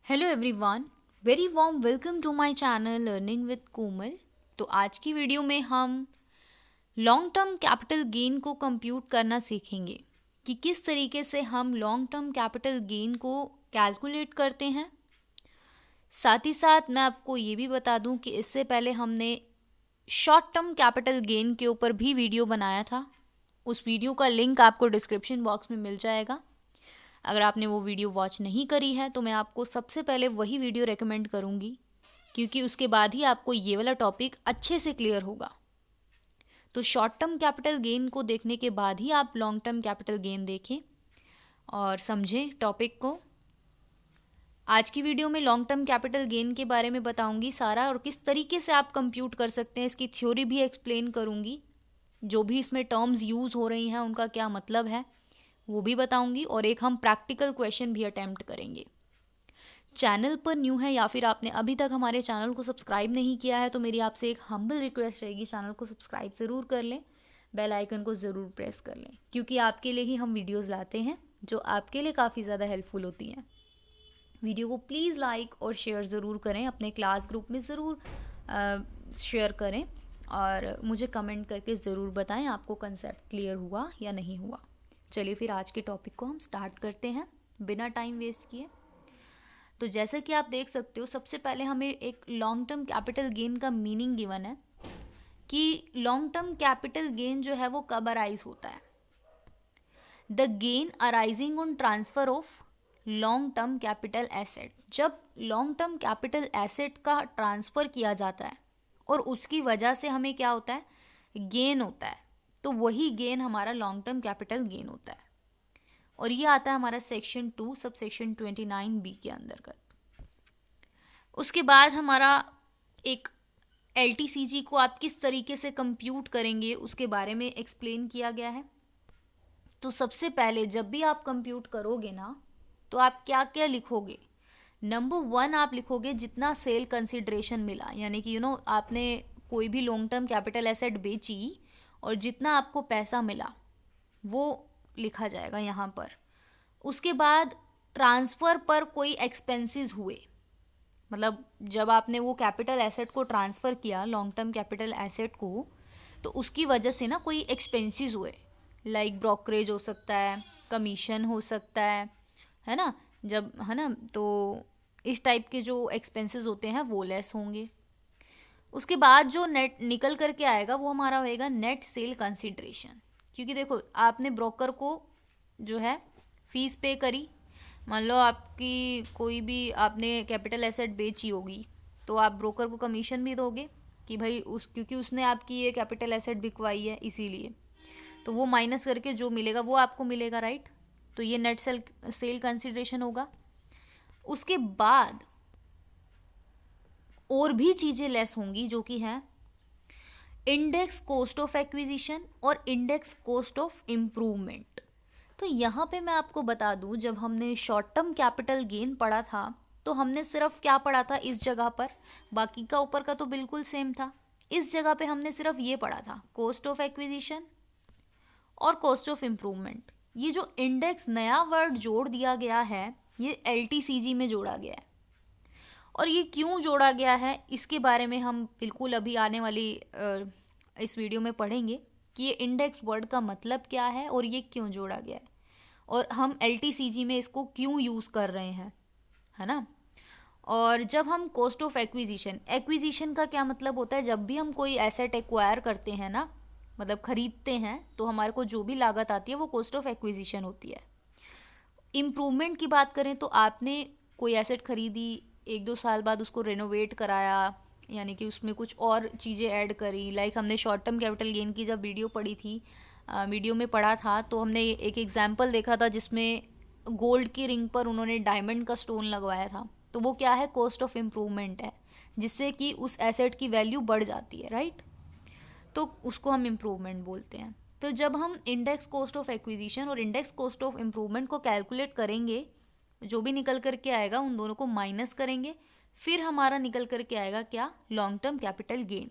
Hello everyone, very warm welcome to my channel learning with Komal. तो आज की video में हम लॉन्ग टर्म कैपिटल गेन को कंप्यूट करना सीखेंगे कि किस तरीके से हम लॉन्ग टर्म कैपिटल गेन को कैलकुलेट करते हैं। साथ ही साथ मैं आपको ये भी बता दूं कि इससे पहले हमने शॉर्ट टर्म कैपिटल गेन के ऊपर भी वीडियो बनाया था। उस वीडियो का लिंक आपको डिस्क्रिप्शन बॉक्स में मिल जाएगा। अगर आपने वो वीडियो वॉच नहीं करी है तो मैं आपको सबसे पहले वही वीडियो रेकमेंड करूँगी, क्योंकि उसके बाद ही आपको ये वाला टॉपिक अच्छे से क्लियर होगा। तो शॉर्ट टर्म कैपिटल गेन को देखने के बाद ही आप लॉन्ग टर्म कैपिटल गेन देखें और समझें टॉपिक को। आज की वीडियो में लॉन्ग टर्म कैपिटल गेन के बारे में बताऊंगी सारा, और किस तरीके से आप कंप्यूट कर सकते हैं इसकी थ्योरी भी एक्सप्लेन करूंगी। जो भी इसमें टर्म्स यूज़ हो रही हैं उनका क्या मतलब है वो भी बताऊंगी, और एक हम प्रैक्टिकल क्वेश्चन भी अटेम्प्ट करेंगे। चैनल पर न्यू है या फिर आपने अभी तक हमारे चैनल को सब्सक्राइब नहीं किया है तो मेरी आपसे एक हम्बल रिक्वेस्ट रहेगी, चैनल को सब्सक्राइब ज़रूर कर लें, बेल आइकन को ज़रूर प्रेस कर लें, क्योंकि आपके लिए ही हम वीडियोस लाते हैं जो आपके लिए काफ़ी ज़्यादा हेल्पफुल होती हैं। वीडियो को प्लीज़ लाइक और शेयर ज़रूर करें, अपने क्लास ग्रुप में ज़रूर शेयर करें, और मुझे कमेंट करके ज़रूर बताएं आपको कंसेप्ट क्लियर हुआ या नहीं हुआ। चलिए फिर आज के टॉपिक को हम स्टार्ट करते हैं बिना टाइम वेस्ट किए। तो जैसे कि आप देख सकते हो, सबसे पहले हमें एक लॉन्ग टर्म कैपिटल गेन का मीनिंग गिवन है कि लॉन्ग टर्म कैपिटल गेन जो है वो कब अराइज होता है। The gain arising on transfer of long term capital asset. जब लॉन्ग टर्म कैपिटल एसेट का ट्रांसफ़र किया जाता है और उसकी वजह से हमें क्या होता है, गेन होता है, तो वही गेन हमारा लॉन्ग टर्म कैपिटल गेन होता है, और ये आता है हमारा सेक्शन 2 सब सेक्शन 29B के अंतर्गत। उसके बाद हमारा एक LTCG को आप किस तरीके से कंप्यूट करेंगे उसके बारे में एक्सप्लेन किया गया है। तो सबसे पहले जब भी आप कंप्यूट करोगे ना, तो आप क्या क्या लिखोगे। नंबर 1 आप लिखोगे जितना सेल कंसिडरेशन मिला, यानी कि आपने कोई भी लॉन्ग टर्म कैपिटल एसेट बेची और जितना आपको पैसा मिला वो लिखा जाएगा यहाँ पर। उसके बाद ट्रांसफ़र पर कोई एक्सपेंसेस हुए, मतलब जब आपने वो कैपिटल एसेट को ट्रांसफ़र किया, लॉन्ग टर्म कैपिटल एसेट को, तो उसकी वजह से ना कोई एक्सपेंसेस हुए, लाइक ब्रोकरेज हो सकता है, कमीशन हो सकता है ना, जब है ना, तो इस टाइप के जो एक्सपेंसेस होते हैं वो लेस होंगे। उसके बाद जो नेट निकल करके आएगा वो हमारा होएगा नेट सेल कंसिडरेशन, क्योंकि देखो आपने ब्रोकर को जो है फीस पे करी। मान लो आपकी कोई भी आपने कैपिटल एसेट बेची होगी तो आप ब्रोकर को कमीशन भी दोगे कि भाई क्योंकि उसने आपकी ये कैपिटल एसेट बिकवाई है, इसीलिए तो वो माइनस करके जो मिलेगा वो आपको मिलेगा, राइट। तो ये नेट सेल कंसिडरेशन होगा। उसके बाद और भी चीज़ें लेस होंगी जो कि हैं इंडेक्स कॉस्ट ऑफ एक्विजिशन और इंडेक्स कॉस्ट ऑफ इम्प्रूवमेंट। तो यहाँ पे मैं आपको बता दूँ, जब हमने शॉर्ट टर्म कैपिटल गेन पढ़ा था तो हमने सिर्फ क्या पढ़ा था इस जगह पर, बाकी का ऊपर का तो बिल्कुल सेम था। इस जगह पे हमने सिर्फ ये पढ़ा था कॉस्ट ऑफ एक्विजिशन और कॉस्ट ऑफ इम्प्रूवमेंट। ये जो इंडेक्स नया वर्ड जोड़ दिया गया है ये LTCG में जोड़ा गया है, और ये क्यों जोड़ा गया है इसके बारे में हम बिल्कुल अभी आने वाली इस वीडियो में पढ़ेंगे कि ये इंडेक्स वर्ड का मतलब क्या है और ये क्यों जोड़ा गया है, और हम LTCG में इसको क्यों यूज़ कर रहे हैं, है ना। और जब हम कॉस्ट ऑफ एक्विजिशन, एक्विजिशन का क्या मतलब होता है, जब भी हम कोई एसेट एक्वायर करते हैं ना, मतलब खरीदते हैं, तो हमारे को जो भी लागत आती है वो कॉस्ट ऑफ एक्विजिशन होती है। इम्प्रूवमेंट की बात करें तो आपने कोई एसेट खरीदी, 1-2 साल बाद उसको रेनोवेट कराया, यानी कि उसमें कुछ और चीज़ें ऐड करी। लाइक हमने शॉर्ट टर्म कैपिटल गेन की जब वीडियो पढ़ी थी, वीडियो में पढ़ा था, तो हमने एक एग्जाम्पल देखा था जिसमें गोल्ड की रिंग पर उन्होंने डायमंड का स्टोन लगवाया था। तो वो क्या है, कॉस्ट ऑफ इम्प्रूवमेंट है, जिससे कि उस एसेट की वैल्यू बढ़ जाती है, राइट। तो उसको हम इम्प्रूवमेंट बोलते हैं। तो जब हम इंडेक्स कॉस्ट ऑफ एक्विजिशन और इंडेक्स कॉस्ट ऑफ इम्प्रूवमेंट को कैलकुलेट करेंगे, जो भी निकल करके आएगा उन दोनों को माइनस करेंगे, फिर हमारा निकल करके आएगा क्या, लॉन्ग टर्म कैपिटल गेन।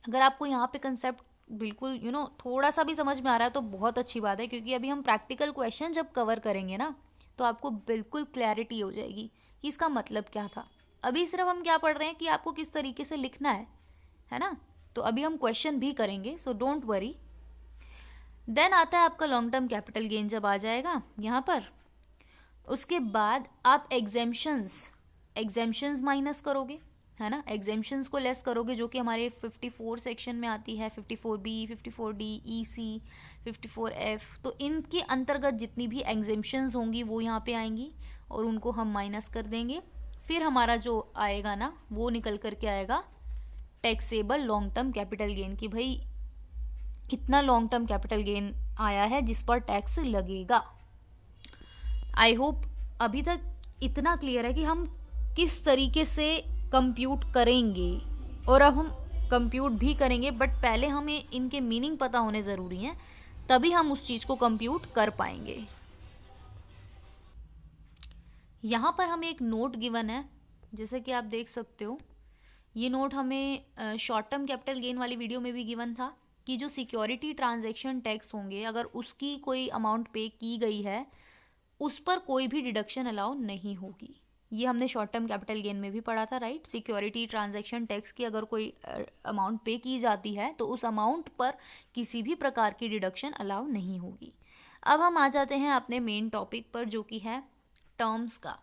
अगर आपको यहाँ पे कंसेप्ट बिल्कुल थोड़ा सा भी समझ में आ रहा है तो बहुत अच्छी बात है, क्योंकि अभी हम प्रैक्टिकल क्वेश्चन जब कवर करेंगे ना तो आपको बिल्कुल क्लैरिटी हो जाएगी कि इसका मतलब क्या था। अभी सिर्फ हम क्या पढ़ रहे हैं कि आपको किस तरीके से लिखना है ना। तो अभी हम क्वेश्चन भी करेंगे, सो डोंट वरी। देन आता है आपका लॉन्ग टर्म कैपिटल गेन जब आ जाएगा यहाँ पर, उसके बाद आप एग्जेम्पशंस माइनस करोगे, है ना। एग्जेम्पशंस को लेस करोगे, जो कि हमारे 54 सेक्शन में आती है, 54B, 54D, EC, 54F। तो इनके अंतर्गत जितनी भी एग्जेम्पशंस होंगी वो यहाँ पे आएंगी और उनको हम माइनस कर देंगे। फिर हमारा जो आएगा ना वो निकल करके आएगा taxable long term capital gain, कि भाई इतना लॉन्ग टर्म कैपिटल गेन आया है जिस पर टैक्स लगेगा। आई होप अभी तक इतना क्लियर है कि हम किस तरीके से कंप्यूट करेंगे, और अब हम कंप्यूट भी करेंगे, बट पहले हमें इनके मीनिंग पता होने ज़रूरी हैं, तभी हम उस चीज़ को कंप्यूट कर पाएंगे। यहाँ पर हमें एक नोट गिवन है, जैसे कि आप देख सकते हो। ये नोट हमें शॉर्ट टर्म कैपिटल गेन वाली वीडियो में भी गिवन था कि जो सिक्योरिटी ट्रांजैक्शन टैक्स होंगे, अगर उसकी कोई अमाउंट पे की गई है उस पर कोई भी डिडक्शन अलाउ नहीं होगी। ये हमने शॉर्ट टर्म कैपिटल गेन में भी पढ़ा था, राइट। सिक्योरिटी ट्रांजैक्शन टैक्स की अगर कोई अमाउंट पे की जाती है तो उस अमाउंट पर किसी भी प्रकार की डिडक्शन अलाउ नहीं होगी। अब हम आ जाते हैं अपने मेन टॉपिक पर, जो कि है टर्म्स का।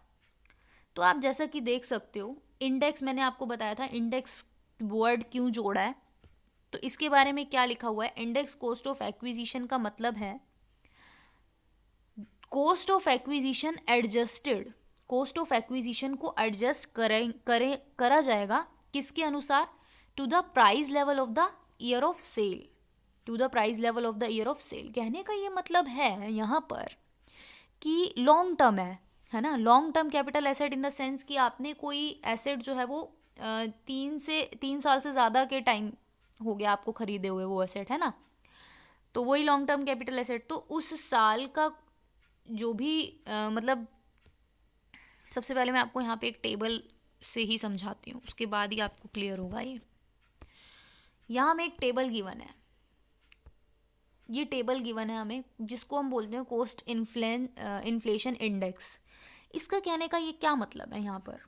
तो आप जैसा कि देख सकते हो, इंडेक्स मैंने आपको बताया था, इंडेक्स वर्ड क्यों जोड़ा है, तो इसके बारे में क्या लिखा हुआ है। इंडेक्स कॉस्ट ऑफ एक्विजिशन का मतलब है cost of acquisition adjusted, cost of acquisition को एडजस्ट करा जाएगा किसके अनुसार, to the price level of the year of sale, to the price level of the year of sale. कहने का ये मतलब है यहाँ पर कि लॉन्ग टर्म है ना, long term capital asset in the sense कि आपने कोई एसेट जो है वो 3 साल से ज़्यादा के टाइम हो गया आपको खरीदे हुए वो एसेट, है ना, तो वही लॉन्ग टर्म कैपिटल एसेट। तो उस साल का जो भी मतलब, सबसे पहले मैं आपको यहाँ पे एक टेबल से ही समझाती हूँ, उसके बाद ही आपको क्लियर होगा। ये यहाँ में एक टेबल गिवन है, ये टेबल गिवन है हमें, जिसको हम बोलते हैं कॉस्ट इन्फ्लेशन इंडेक्स। इसका कहने का ये क्या मतलब है यहाँ पर,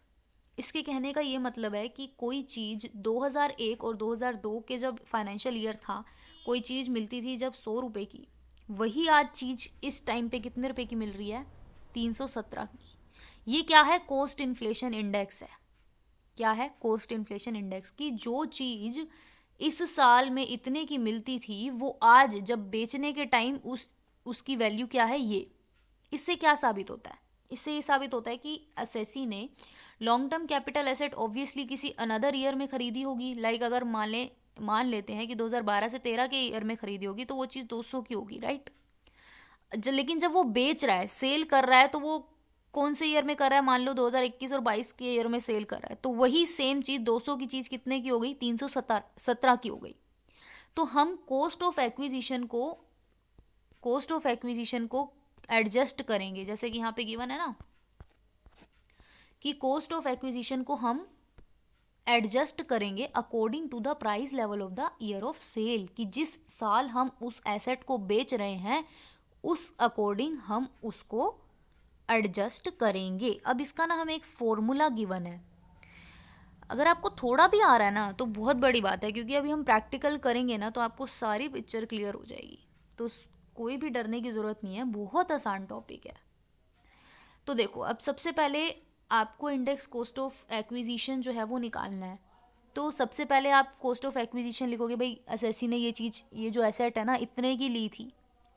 इसके कहने का ये मतलब है कि कोई चीज़ 2001 और 2002 के जब फाइनेंशियल ईयर था, कोई चीज़ मिलती थी जब 100 रुपये की, वही आज चीज़ इस टाइम पे कितने रुपए की मिल रही है, 317 की। ये क्या है, कॉस्ट इन्फ्लेशन इंडेक्स है। क्या है, कॉस्ट इन्फ्लेशन इंडेक्स, की जो चीज़ इस साल में इतने की मिलती थी वो आज जब बेचने के टाइम उसकी वैल्यू क्या है ये। इससे क्या साबित होता है, इससे ये साबित होता है कि असेसी ने long term capital asset obviously किसी अनदर ईयर में खरीदी होगी। लाइक अगर मान लेते हैं कि 2012 से 13 के ईयर में खरीदी होगी तो वो चीज़ 200 की होगी, राइट। लेकिन जब वो बेच रहा है, सेल कर रहा है, तो वो कौन से ईयर में कर रहा है, मान लो 2021 और 22 के ईयर में सेल कर रहा है, तो वही सेम चीज़ 200 की चीज़ कितने की हो गई, 317 की हो गई। तो हम कॉस्ट ऑफ एक्विजिशन को एडजस्ट करेंगे, जैसे कि यहाँ पे गिवन है ना कि कॉस्ट ऑफ एक्विजिशन को हम एडजस्ट करेंगे according to the price level of the year of sale, कि जिस साल हम उस एसेट को बेच रहे हैं उस अकॉर्डिंग हम उसको एडजस्ट करेंगे। अब इसका ना हमें एक फॉर्मूला गिवन है, अगर आपको थोड़ा भी आ रहा है ना तो बहुत बड़ी बात है, क्योंकि अभी हम प्रैक्टिकल करेंगे ना तो आपको सारी पिक्चर क्लियर हो जाएगी, तो कोई भी डरने की ज़रूरत नहीं है, बहुत आसान टॉपिक है। तो देखो, अब सबसे पहले आपको इंडेक्स कॉस्ट ऑफ एक्विजिशन जो है वो निकालना है। तो सबसे पहले आप कॉस्ट ऑफ एक्विजिशन लिखोगे, भाई असेसी ने ये चीज़, ये जो एसेट है ना इतने की ली थी,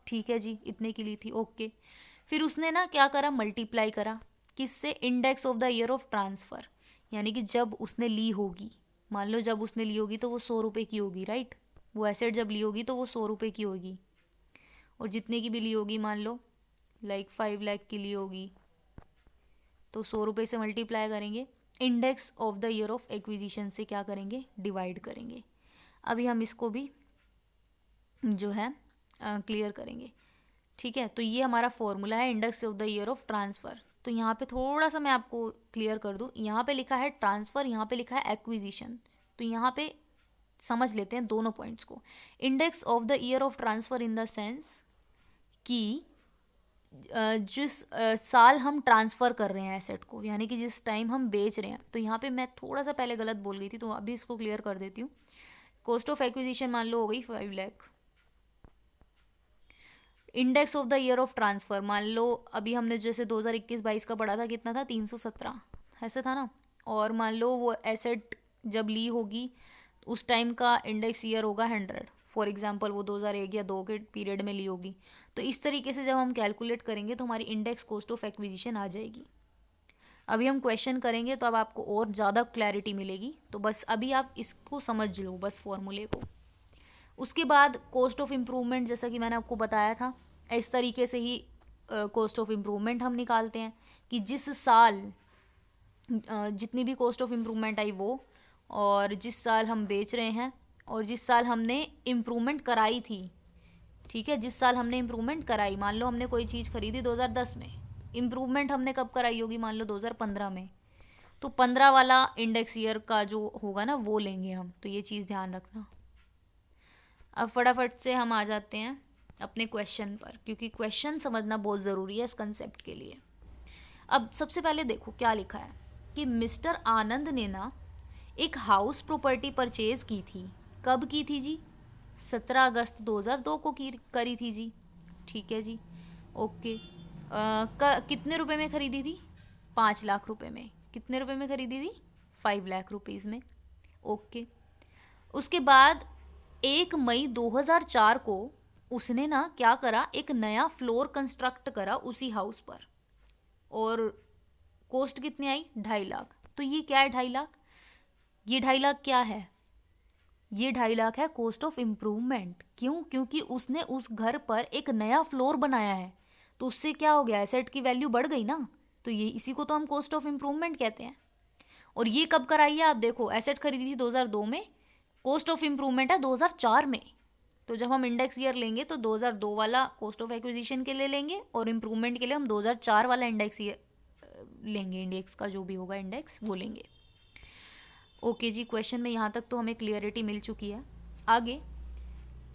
ठीक है जी, इतने की ली थी, ओके। फिर उसने ना क्या करा, मल्टीप्लाई करा किससे, index of the year of transfer, यानी कि जब उसने ली होगी, मान लो जब उसने ली होगी तो वो 100 रुपये की होगी, राइट। वो एसेट जब ली होगी तो वो 100 रुपये की होगी, और जितने की भी ली होगी, मान लो लाइक 5 लाख की ली होगी, तो 100 रुपये से मल्टीप्लाई करेंगे, index of the year of acquisition से क्या करेंगे, डिवाइड करेंगे। अभी हम इसको भी जो है क्लियर करेंगे, ठीक है। तो ये हमारा फॉर्मूला है index of the year of transfer. तो यहाँ पे थोड़ा सा मैं आपको क्लियर कर दूँ, यहाँ पे लिखा है ट्रांसफ़र, यहाँ पे लिखा है एक्विजिशन, तो यहाँ पे समझ लेते हैं दोनों पॉइंट्स को। Index of the year of transfer in the sense कि जिस साल हम ट्रांसफ़र कर रहे हैं एसेट को, यानी कि जिस टाइम हम बेच रहे हैं। तो यहाँ पे मैं थोड़ा सा पहले गलत बोल गई थी, तो अभी इसको क्लियर कर देती हूँ। कॉस्ट ऑफ एक्विजिशन मान लो हो गई 5 lakh. Index of the year of transfer मान लो, अभी हमने जैसे 2021-22 का पढ़ा था, कितना था, 317 ऐसे था ना। और मान लो वो एसेट जब ली होगी उस टाइम का इंडेक्स ईयर होगा 100, फॉर एग्जांपल वो 2001 या 2 के पीरियड में ली होगी। तो इस तरीके से जब हम कैलकुलेट करेंगे तो हमारी इंडेक्स कॉस्ट ऑफ एक्विजिशन आ जाएगी। अभी हम क्वेश्चन करेंगे तो अब आपको और ज़्यादा क्लैरिटी मिलेगी, तो बस अभी आप इसको समझ लो बस फॉर्मूले को। उसके बाद कॉस्ट ऑफ इम्प्रूवमेंट, जैसा कि मैंने आपको बताया था, इस तरीके से ही कॉस्ट ऑफ इम्प्रूवमेंट हम निकालते हैं कि जिस साल जितनी भी कॉस्ट ऑफ इम्प्रूवमेंट आई वो, और जिस साल हम बेच रहे हैं, और जिस साल हमने इम्प्रूवमेंट कराई थी। ठीक है, जिस साल हमने इम्प्रूवमेंट कराई, मान लो हमने कोई चीज़ खरीदी 2010 में, इम्प्रूवमेंट हमने कब कराई होगी, मान लो 2015 में, तो 15 वाला इंडेक्स ईयर का जो होगा ना वो लेंगे हम। तो ये चीज़ ध्यान रखना। अब फटाफट से हम आ जाते हैं अपने क्वेश्चन पर, क्योंकि क्वेश्चन समझना बहुत ज़रूरी है इस कंसेप्ट के लिए। अब सबसे पहले देखो क्या लिखा है कि मिस्टर आनंद ने ना एक हाउस प्रॉपर्टी परचेज की थी। कब की थी जी? 17 अगस्त 2002 को करी थी जी। ठीक है जी, ओके। कितने रुपए में खरीदी थी? 5 लाख रुपए में। कितने रुपए में खरीदी थी? 5 लाख रुपीज़ में। ओके। उसके बाद 1 मई 2004 को उसने ना क्या करा, एक नया फ्लोर कंस्ट्रक्ट करा उसी हाउस पर, और कॉस्ट कितनी आई? 2.5 लाख। तो ये क्या है 2.5 लाख? ये 2.5 लाख क्या है? ये 2.5 लाख है कॉस्ट ऑफ इम्प्रूवमेंट। क्यों? क्योंकि उसने उस घर पर एक नया फ्लोर बनाया है, तो उससे क्या हो गया, एसेट की वैल्यू बढ़ गई ना। तो ये इसी को तो हम कॉस्ट ऑफ इम्प्रूवमेंट कहते हैं। और ये कब कराई है? आप देखो, एसेट खरीदी थी 2002 में, कॉस्ट ऑफ इम्प्रूवमेंट है 2004 में। तो जब हम इंडेक्स ईयर लेंगे तो 2002 वाला कॉस्ट ऑफ एक्विजिशन के लिए लेंगे, और इम्प्रूवमेंट के लिए हम 2004 वाला इंडेक्स ईयर लेंगे, इंडेक्स का जो भी होगा इंडेक्स वो लेंगे। ओके जी, क्वेश्चन में यहाँ तक तो हमें क्लियरिटी मिल चुकी है। आगे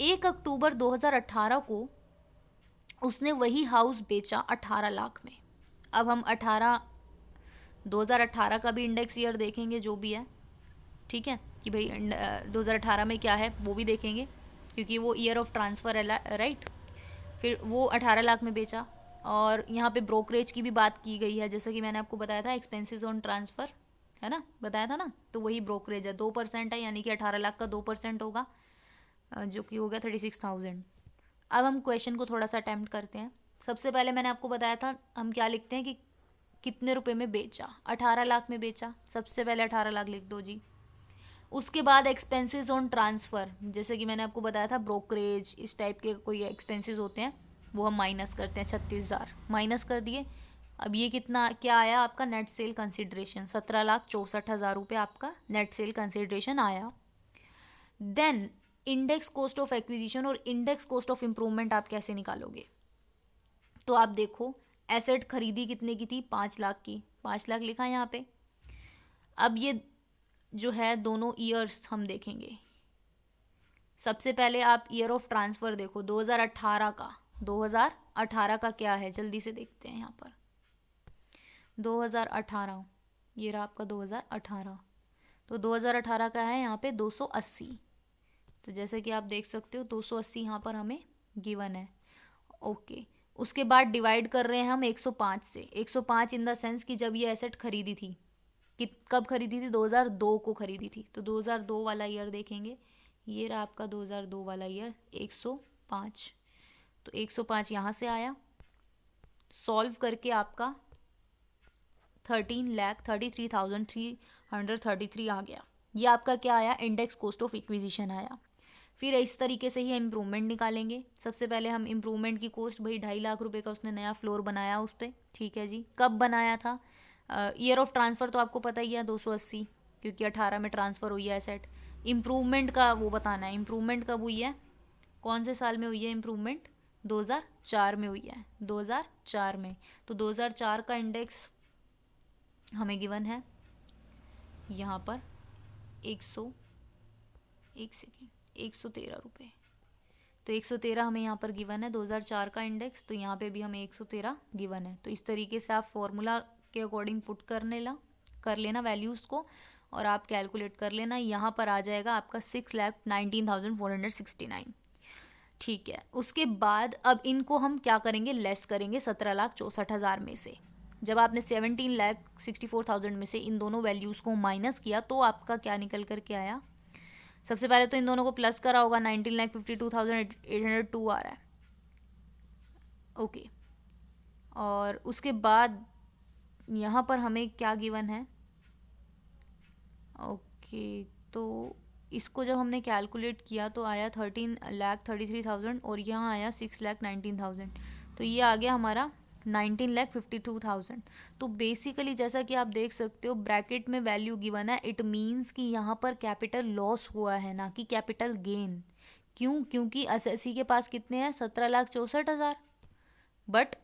1 अक्टूबर 2018 को उसने वही हाउस बेचा 18 लाख में। अब हम 2018 का भी इंडेक्स ईयर देखेंगे जो भी है, ठीक है, कि भाई 2018 में क्या है वो भी देखेंगे, क्योंकि वो ईयर ऑफ ट्रांसफ़र है, राइट। फिर वो 18 लाख में बेचा। और यहाँ पे ब्रोकरेज की भी बात की गई है, जैसे कि मैंने आपको बताया था एक्सपेंसेस ऑन ट्रांसफ़र, है ना, बताया था ना। तो वही ब्रोकरेज है, 2% है, यानी कि 18 लाख का 2% होगा, जो कि हो गया 36,000। अब हम क्वेश्चन को थोड़ा सा अटैम्प्ट करते हैं। सबसे पहले मैंने आपको बताया था हम क्या लिखते हैं कि कितने रुपए में बेचा, 18 लाख में बेचा। सबसे पहले 18 लाख लिख दो जी। उसके बाद एक्सपेंसेस ऑन ट्रांसफ़र, जैसे कि मैंने आपको बताया था ब्रोकरेज, इस टाइप के कोई एक्सपेंसेस होते हैं वो हम माइनस करते हैं, 36,000 माइनस कर दिए। अब ये कितना क्या आया आपका नेट सेल कंसिडरेशन, 17,64,000 रुपये आपका नेट सेल कंसिडरेशन आया। Then index cost of acquisition और इंडेक्स कॉस्ट ऑफ इम्प्रूवमेंट आप कैसे निकालोगे? तो आप देखो, एसेट खरीदी कितने की थी? 5 लाख की, 5 लाख लिखा है यहाँ पे। अब ये जो है दोनों ईयर्स हम देखेंगे। सबसे पहले आप ईयर ऑफ ट्रांसफ़र देखो 2018 का। 2018 का क्या है जल्दी से देखते हैं यहाँ पर। 2018 ये रहा आपका 2018। तो 2018 का है यहाँ पे 280। तो जैसे कि आप देख सकते हो 280 यहाँ पर हमें गिवन है। ओके, उसके बाद डिवाइड कर रहे हैं हम 105 से। 105 इन द सेंस कि जब ये एसेट खरीदी थी, कि कब खरीदी थी? 2002 को खरीदी थी। तो 2002 वाला ईयर देखेंगे, ये रहा आपका 2002 वाला ईयर, 105। तो 105 यहाँ से आया, सॉल्व करके आपका 13,33,333 आ गया। ये आपका क्या आया? इंडेक्स कॉस्ट ऑफ इक्विजिशन आया। फिर इस तरीके से ही हम इम्प्रूवमेंट निकालेंगे। सबसे पहले हम इम्प्रूवमेंट की कॉस्ट, भाई 2.5 लाख रुपए का उसने नया फ्लोर बनाया उस पर, ठीक है जी। कब बनाया था? ईयर ऑफ ट्रांसफ़र तो आपको पता ही है 280, क्योंकि 18 में ट्रांसफ़र हुई है एसेट। इम्प्रूवमेंट का वो बताना है, इम्प्रूवमेंट कब हुई है, कौन से साल में हुई है इम्प्रूवमेंट? 2004 में हुई है, 2004 में। तो 2004 का इंडेक्स हमें गिवन है यहाँ पर 113 रुपये। तो 113 हमें यहाँ पर गिवन है 2004 का इंडेक्स, तो यहाँ पे भी हमें 113 गिवन है। तो इस तरीके से आप फॉर्मूला के अकॉर्डिंग पुट कर लेना वैल्यूज़ को और आप कैलकुलेट कर लेना। यहाँ पर आ जाएगा आपका 6,19,469। ठीक है, उसके बाद अब इनको हम क्या करेंगे, लेस करेंगे 17,64,000 में से। जब आपने 17,64,000 में से इन दोनों वैल्यूज़ को माइनस किया तो आपका क्या निकल कर के आया। सबसे पहले तो इन दोनों को प्लस करा होगा, 19,52,802 आ रहा है। ओके, और उसके बाद यहाँ पर हमें क्या गिवन है। ओके, तो इसको जब हमने कैलकुलेट किया तो आया 13,33,000 और यहाँ आया 6,19,000, तो ये आ गया हमारा 19,52,000। तो बेसिकली जैसा कि आप देख सकते हो ब्रैकेट में वैल्यू गिवन है, इट मीन्स कि यहाँ पर कैपिटल लॉस हुआ है ना कि कैपिटल गेन। क्यों? क्योंकि एसएससी के पास कितने हैं, 17,64,000, बट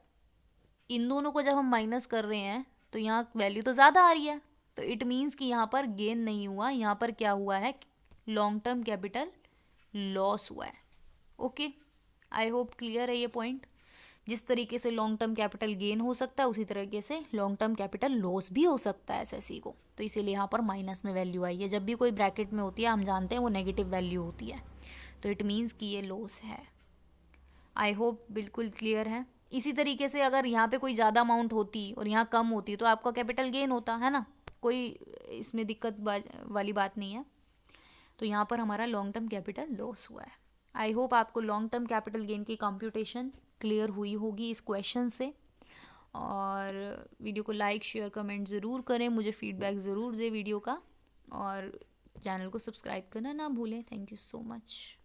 इन दोनों को जब हम माइनस कर रहे हैं तो यहाँ वैल्यू तो ज़्यादा आ रही है, तो इट मीन्स कि यहाँ पर गेन नहीं हुआ, यहाँ पर क्या हुआ है, लॉन्ग टर्म कैपिटल लॉस हुआ है। ओके, आई होप क्लियर है ये पॉइंट। जिस तरीके से लॉन्ग टर्म कैपिटल गेन हो सकता है उसी तरीके से लॉन्ग टर्म कैपिटल लॉस भी हो सकता है एसएससी को, तो इसीलिए यहाँ पर माइनस में वैल्यू आई है। जब भी कोई ब्रैकेट में होती है हम जानते हैं वो नेगेटिव वैल्यू होती है, तो इट मीन्स कि ये लॉस है। आई होप बिल्कुल क्लियर है। इसी तरीके से अगर यहाँ पे कोई ज़्यादा अमाउंट होती और यहाँ कम होती तो आपका कैपिटल गेन होता है ना, कोई इसमें दिक्कत वाली बात नहीं है। तो यहाँ पर हमारा लॉन्ग टर्म कैपिटल लॉस हुआ है। आई होप आपको लॉन्ग टर्म कैपिटल गेन की कंप्यूटेशन क्लियर हुई होगी इस क्वेश्चन से। और वीडियो को लाइक शेयर कमेंट ज़रूर करें, मुझे फीडबैक ज़रूर दें वीडियो का, और चैनल को सब्सक्राइब करना ना भूलें। Thank you so much.